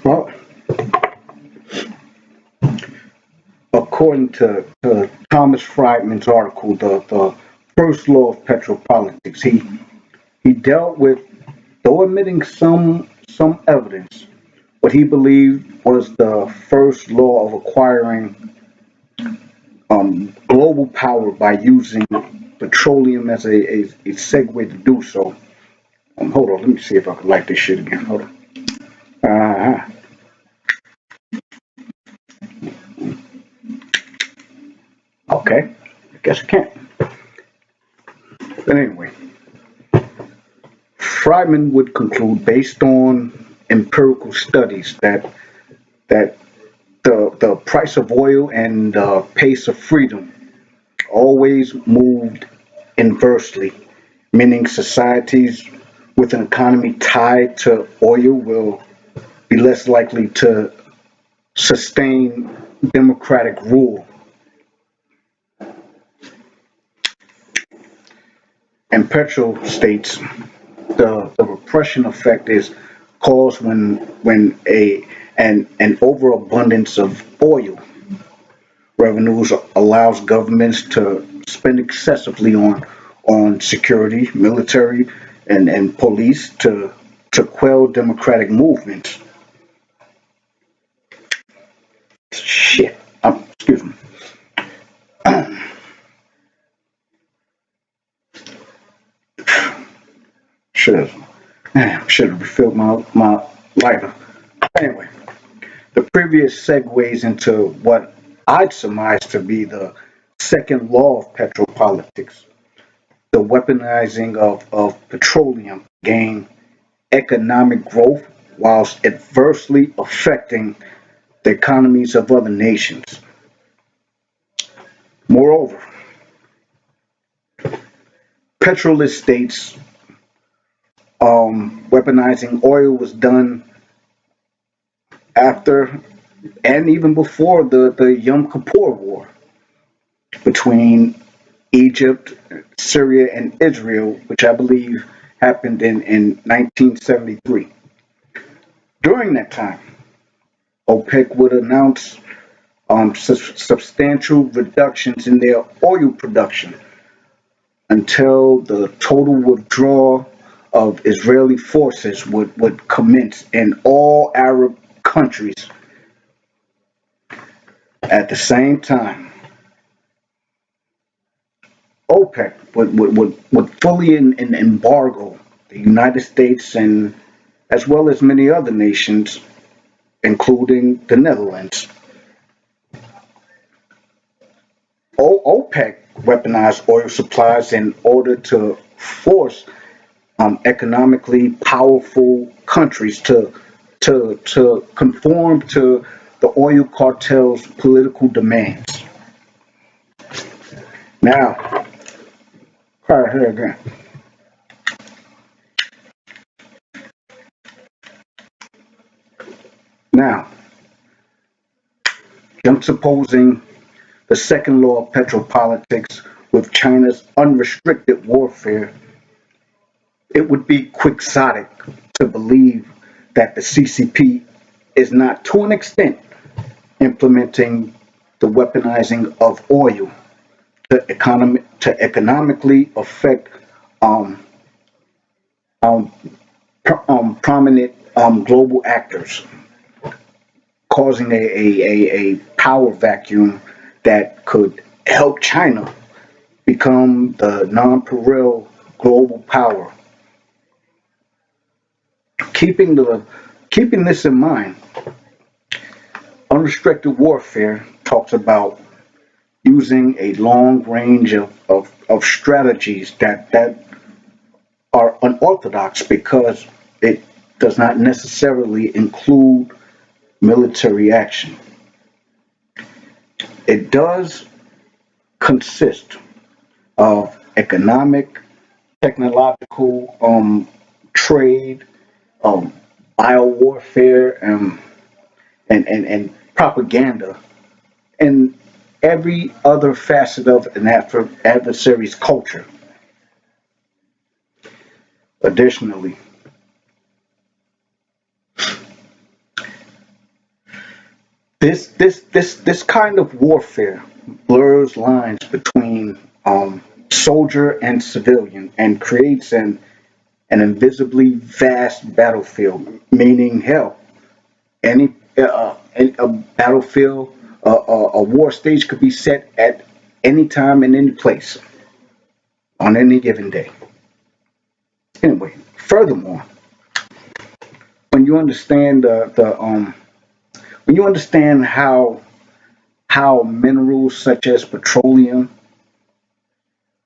Well, according to Thomas Friedman's article, the first law of petropolitics, he dealt with, though omitting some evidence, what he believed was the first law of acquiring global power by using petroleum as a segue to do so. Hold on, let me see if I can light this shit again. Hold on. Uh, okay, I guess I can't. But anyway, Friedman would conclude, based on empirical studies, that the price of oil and the pace of freedom always moved inversely, meaning societies with an economy tied to oil will be less likely to sustain democratic rule. And Petro states the repression effect is caused when an overabundance of oil revenues allows governments to spend excessively on security, military, and police to quell democratic movements. Shit. Excuse me. Should have refilled my lighter. Anyway, the previous segues into what I'd surmise to be the second law of petropolitics, the weaponizing of petroleum gain economic growth whilst adversely affecting the economies of other nations. Moreover, petrolist states weaponizing oil was done after and even before the Yom Kippur War between Egypt, Syria, and Israel, which I believe happened in 1973. During that time, OPEC would announce substantial reductions in their oil production until the total withdrawal of Israeli forces would commence in all Arab countries at the same time. OPEC would fully embargo the United States and as well as many other nations, including the Netherlands. OPEC weaponized oil supplies in order to force economically powerful countries to conform to the oil cartel's political demands. Now, right here again. Now, juxtaposing the second law of petropolitics with China's unrestricted warfare, it would be quixotic to believe that the CCP is not, to an extent, implementing the weaponizing of oil to economically affect um, um, prominent global actors, causing a power vacuum that could help China become the non-pareil global power. Keeping the keeping this in mind, unrestricted warfare talks about using a long range of strategies that are unorthodox because it does not necessarily include military action. It does consist of economic, technological, trade, um, biowarfare, and propaganda, and every other facet of an adversary's culture. Additionally, This kind of warfare blurs lines between soldier and civilian and creates an invisibly vast battlefield. Meaning, hell, a battlefield, a war stage could be set at any time in any place on any given day. Anyway, furthermore, when you understand the when you understand how minerals such as petroleum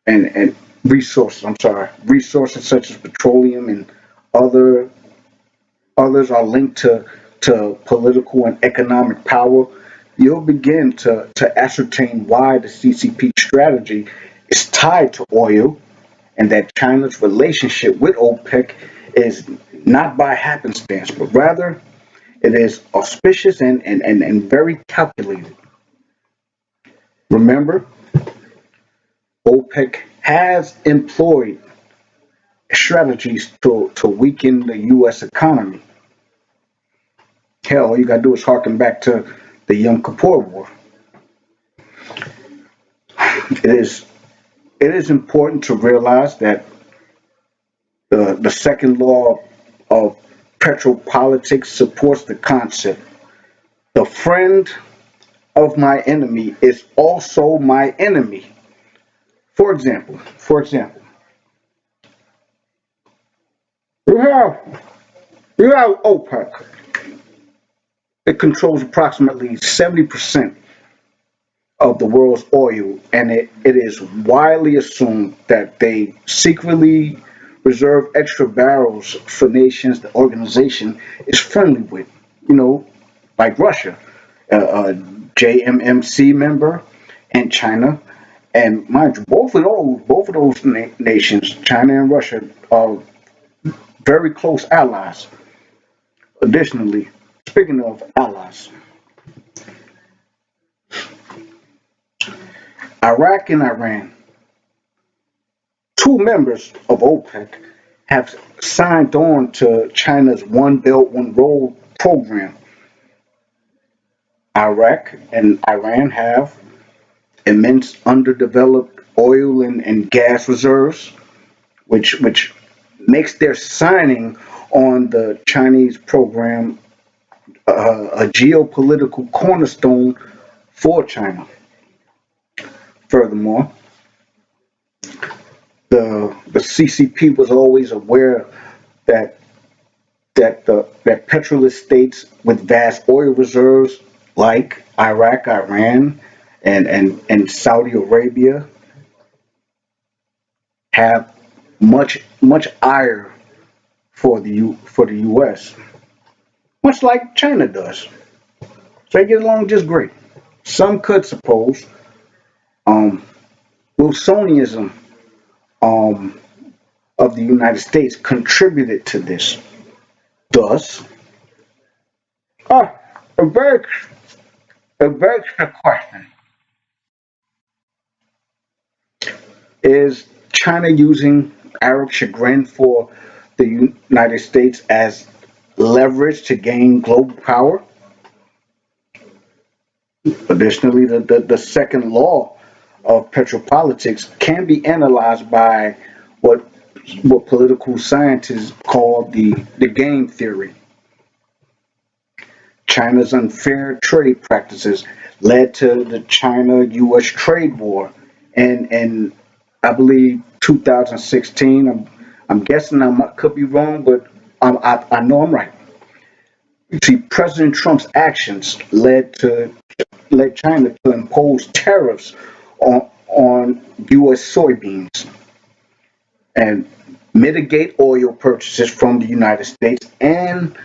and resources such as petroleum and other others are linked to political and economic power, you'll begin to ascertain why the CCP strategy is tied to oil and that China's relationship with OPEC is not by happenstance, but rather it is auspicious and very calculated. Remember, OPEC has employed strategies to weaken the U.S. economy. Hell, all you gotta do is harken back to the Yom Kippur War. It is it is important to realize that the second law of petropolitics supports the concept. The friend of my enemy is also my enemy. For example, you have you have OPEC. It controls approximately 70% of the world's oil, and it is widely assumed that they secretly reserve extra barrels for nations the organization is friendly with, you know, like Russia, a JMMC member, and China. And mind you, both of those nations, China and Russia, are very close allies. Additionally, speaking of allies, Iraq and Iran, two members of OPEC, have signed on to China's One Belt, One Road program. Iraq and Iran have immense underdeveloped oil and gas reserves, which makes their signing on the Chinese program a geopolitical cornerstone for China. Furthermore, the CCP was always aware that that petrolist states with vast oil reserves like Iraq, Iran, and Saudi Arabia have much ire for the U.S. Much like China does. So they get along just great. Some could suppose um, Wilsonianism um, of the United States contributed to this. Thus, uh, a very a very good question: is China using Arab chagrin for the United States as leverage to gain global power? Additionally, the second law of petropolitics can be analyzed by what what political scientists call the game theory. China's unfair trade practices led to the China-U.S. trade war, and I believe 2016. I'm guessing could be wrong, but I know I'm right. You see, President Trump's actions led China to impose tariffs on U.S. soybeans and mitigate oil purchases from the United States and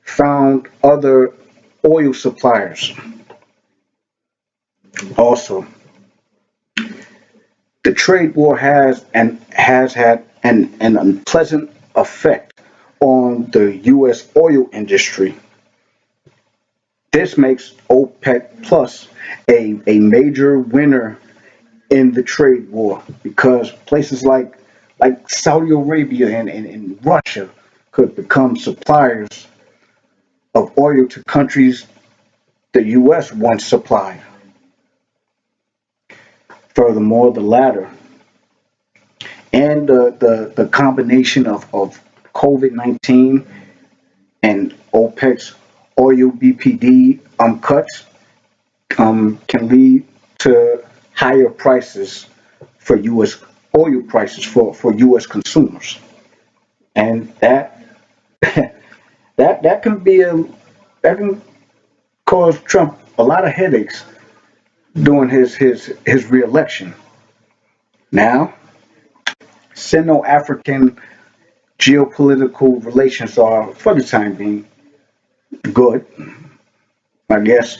found other oil suppliers. Also, the trade war has had an unpleasant effect on the U.S. oil industry. This makes OPEC Plus a major winner in the trade war because places like Saudi Arabia and Russia could become suppliers of oil to countries the U.S. once supplied. Furthermore, the latter and the combination of COVID-19 and OPEC's oil BPD cuts can lead to higher prices for U.S. oil prices for U.S. consumers, and that can be that can cause Trump a lot of headaches during his reelection. Now, Sino-African geopolitical relations are, for the time being, good, I guess.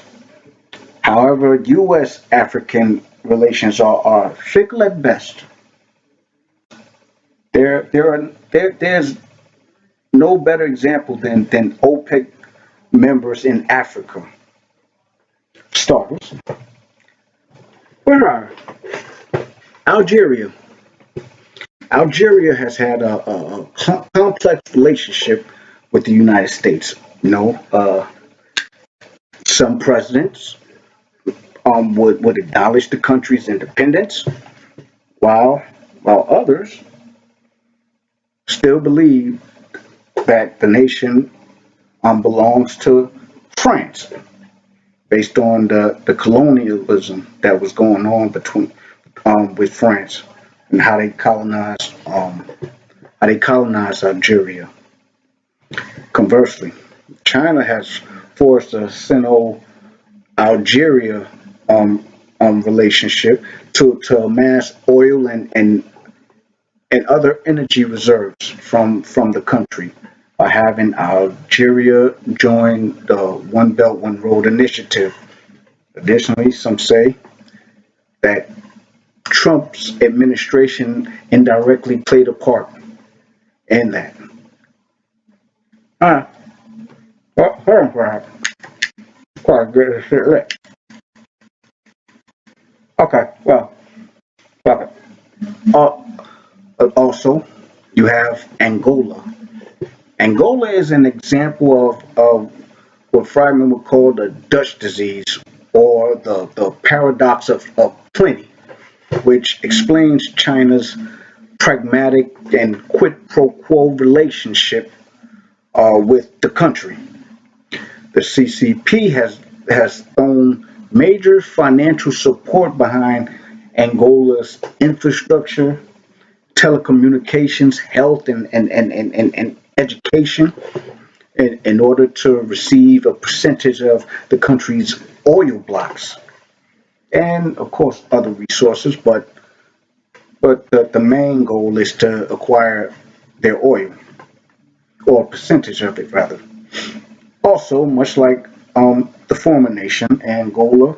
However, U.S. African relations are fickle at best. There's no better example than OPEC members in Africa. Starters. Where are Algeria? Algeria has had a complex relationship with the United States. Some presidents would acknowledge the country's independence, while others still believe that the nation belongs to France, based on the colonialism that was going on between with France and how they colonized Algeria. Conversely, China has forced a Sino-Algeria relationship to amass oil and other energy reserves from the country by having Algeria join the One Belt One Road initiative. Additionally, some say that Trump's administration indirectly played a part in that. Uh, quite good. Okay, well, okay. Uh, Also, you have Angola. Angola is an example of what Friedman would call the Dutch disease, or the paradox of plenty, which explains China's pragmatic and quid pro quo relationship with the country. The CCP has thrown major financial support behind Angola's infrastructure, telecommunications, health, and education in order to receive a percentage of the country's oil blocks, and of course other resources. But the main goal is to acquire their oil, or a percentage of it rather. Also, much like the former nation, Angola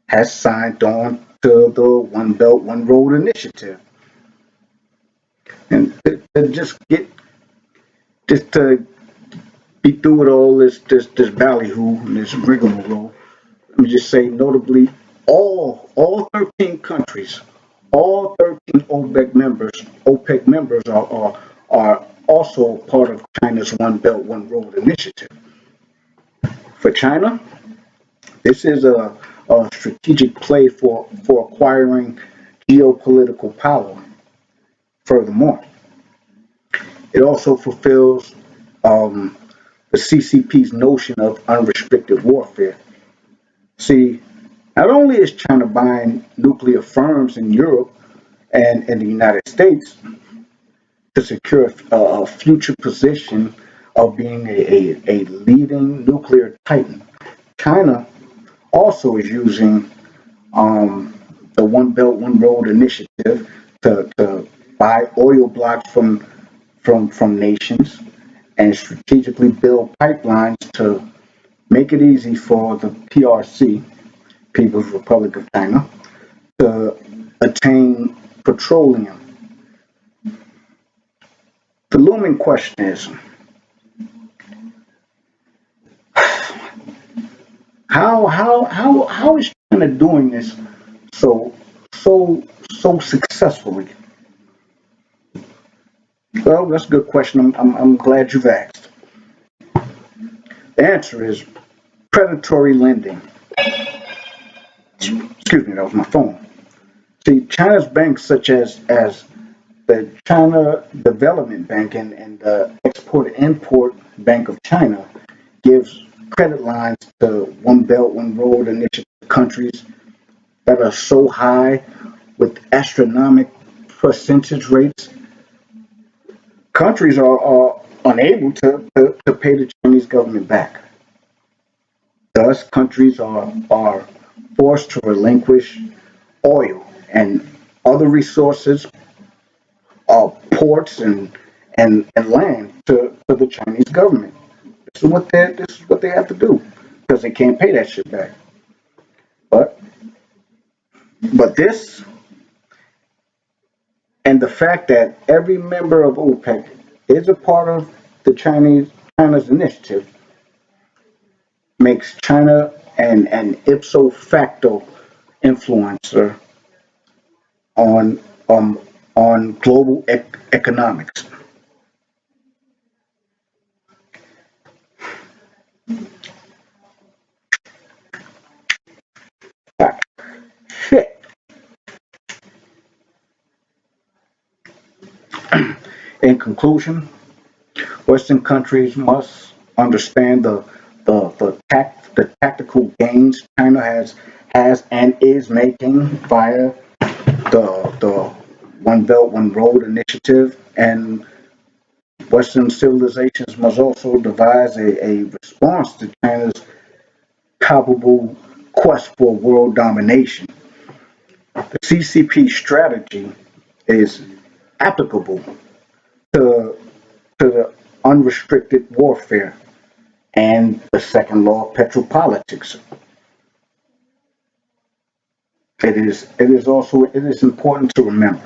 has signed on to the One Belt One Road initiative, and to just to be through with all this ballyhoo and this rigmarole. Let me just say, notably, all 13 countries, all 13 OPEC members are also part of China's One Belt One Road initiative. For China, this is a strategic play for acquiring geopolitical power. Furthermore, it also fulfills the CCP's notion of unrestricted warfare. See, not only is China buying nuclear firms in Europe and in the United States to secure a future position of being a leading nuclear titan, China also is using the One Belt One Road initiative to buy oil blocks from nations and strategically build pipelines to make it easy for the PRC, People's Republic of China, to attain petroleum. The looming question is, how is China doing this so so successfully? Well, that's a good question. I'm glad you've asked. The answer is predatory lending. Excuse me, that was my phone. See, China's banks, such as the China Development Bank and the Export Import Bank of China, gives credit lines to One Belt One Road initiative countries that are so high with astronomical percentage rates. Countries are unable to pay the Chinese government back. Thus, countries are forced to relinquish oil and other resources, ports and land to the Chinese government. This is what they have to do because they can't pay that shit back. But but this and the fact that every member of OPEC is a part of the China's initiative makes China an ipso facto influencer on um on global economics. Shit. In conclusion, Western countries must understand the tactical gains China has and is making via the One Belt One Road initiative, and Western civilizations must also devise a response to China's palpable quest for world domination. The CCP strategy is applicable to the unrestricted warfare and the second law of petropolitics. It is important to remember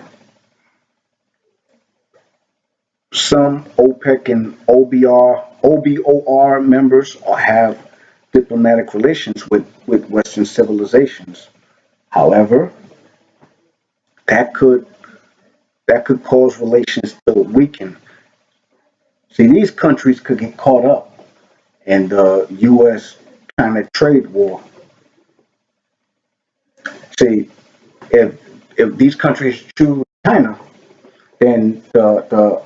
some OPEC and OBOR members have diplomatic relations with Western civilizations. However, that could that could cause relations to weaken. See, these countries could get caught up in the U.S. China trade war. See, if these countries choose China, then the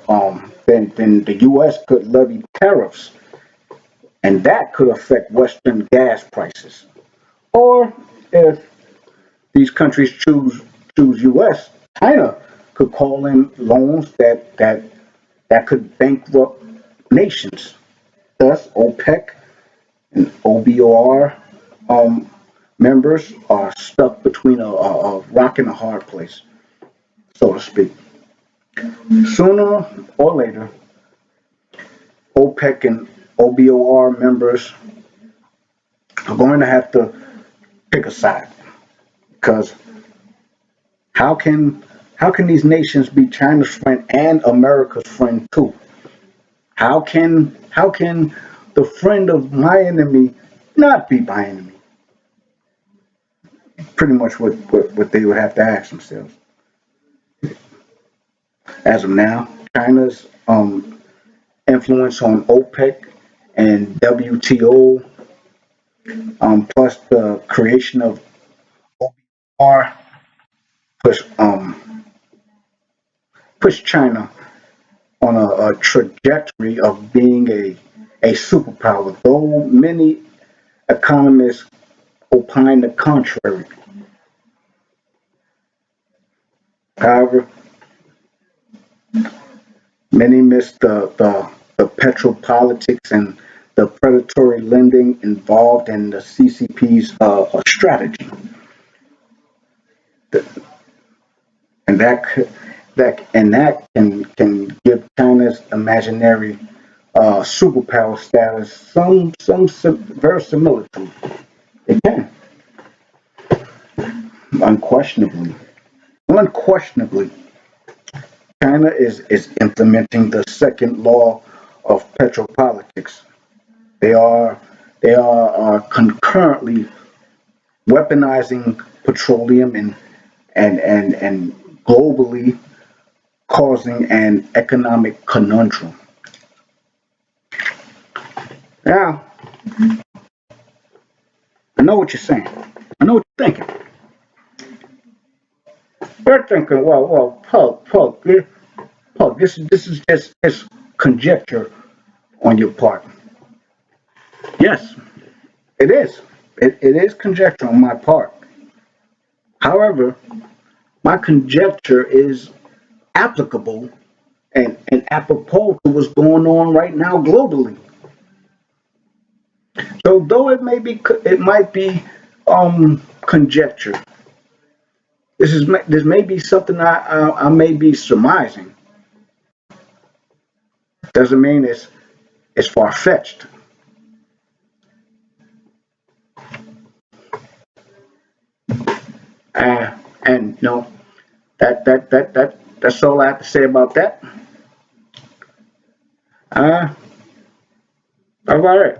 U.S. could levy tariffs, and that could affect Western gas prices. Or if these countries choose U.S., China could call in loans that could bankrupt nations. Thus, OPEC and OBOR um, members are stuck between a rock and a hard place, so to speak. Sooner or later, OPEC and OBOR members are going to have to pick a side because how can how can these nations be China's friend and America's friend too? How can the friend of my enemy not be my enemy? Pretty much what they would have to ask themselves. As of now, China's influence on OPEC and WTO, plus the creation of OBR, push push China on a trajectory of being a superpower, though many economists opine the contrary. However, many miss the petropolitics and the predatory lending involved in the CCP's strategy, and that can give China's imaginary superpower status some verisimilitude. It can, unquestionably. Unquestionably, China is implementing the second law of petropolitics. They are they are concurrently weaponizing petroleum and globally causing an economic conundrum. Now, know what you're saying. I know what you're thinking. You're thinking, Pug, this is just conjecture on your part. Yes, it is. It is conjecture on my part. However, my conjecture is applicable and apropos to what's going on right now globally. So though it might be conjecture. This may be something I may be surmising. Doesn't mean it's far fetched. And no, that's all I have to say about that. Uh, all right.